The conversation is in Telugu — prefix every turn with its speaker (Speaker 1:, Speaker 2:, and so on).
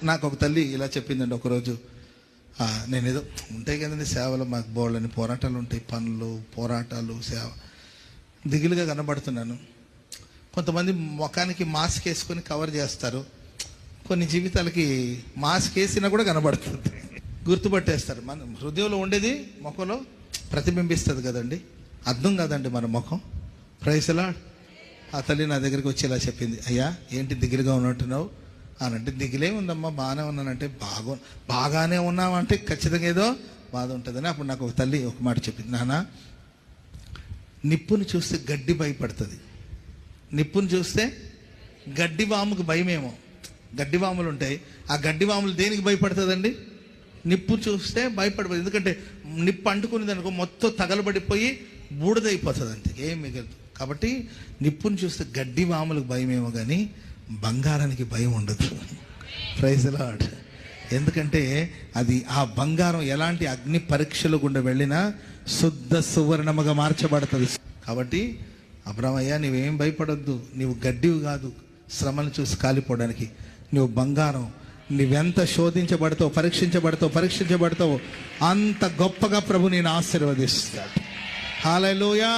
Speaker 1: నాకు ఒక తల్లి ఇలా చెప్పిందండి ఒకరోజు. నేను ఏదో ఉంటాయి కదండి సేవలు, మాకు బోళ్ళని పోరాటాలు ఉంటాయి, పనులు పోరాటాలు సేవ. దిగులుగా కనబడుతున్నాను. కొంతమంది ముఖానికి మాస్క్ వేసుకొని కవర్ చేస్తారు, కొన్ని జీవితాలకి మాస్క్ వేసినా కూడా కనబడుతుంది, గుర్తుపట్టేస్తారు. మన హృదయంలో ఉండేది ముఖంలో ప్రతిబింబిస్తుంది కదండి, అర్థం కాదండి మన ముఖం. Praise Lord. ఆ తల్లి నా దగ్గరికి వచ్చి ఇలా చెప్పింది, అయ్యా ఏంటి దిగులుగా ఉన్నట్టున్నావు అని. అంటే దిగులే ఉందమ్మా, బాగానే ఉన్నానంటే. బాగానే ఉన్నామంటే ఖచ్చితంగా ఏదో బాధ ఉంటుందని. అప్పుడు నాకు ఒక తల్లి ఒక మాట చెప్పింది, నాన్న నిప్పుని చూస్తే గడ్డి భయపడుతుంది, నిప్పుని చూస్తే గడ్డి వాముకు భయమేమో. గడ్డి వాములు ఉంటాయి, ఆ గడ్డి వాములు దేనికి భయపడుతుందండి? నిప్పు చూస్తే భయపడిపోతుంది. ఎందుకంటే నిప్పు అంటుకునేది అనుకో మొత్తం తగలబడిపోయి బూడిదైపోతుంది, అంతే, ఏం మిగలదు. కాబట్టి నిప్పుని చూస్తే గడ్డి వాములకు భయమేమో కానీ బంగారానికి భయం ఉండదు. Praise Lord. ఎందుకంటే అది ఆ బంగారం ఎలాంటి అగ్ని పరీక్షలు గుండా వెళ్ళినా శుద్ధ సువర్ణముగా మార్చబడుతుంది. కాబట్టి అబ్రామయ్య నీవేం భయపడొద్దు, నీవు గడ్డివి కాదు శ్రమను చూసి కాలిపోవడానికి, నువ్వు బంగారం. నువ్వెంత శోధించబడతావు, పరీక్షించబడతావు అంత గొప్పగా ప్రభు నేను ఆశీర్వదిస్తాడు. హల్లెలూయా.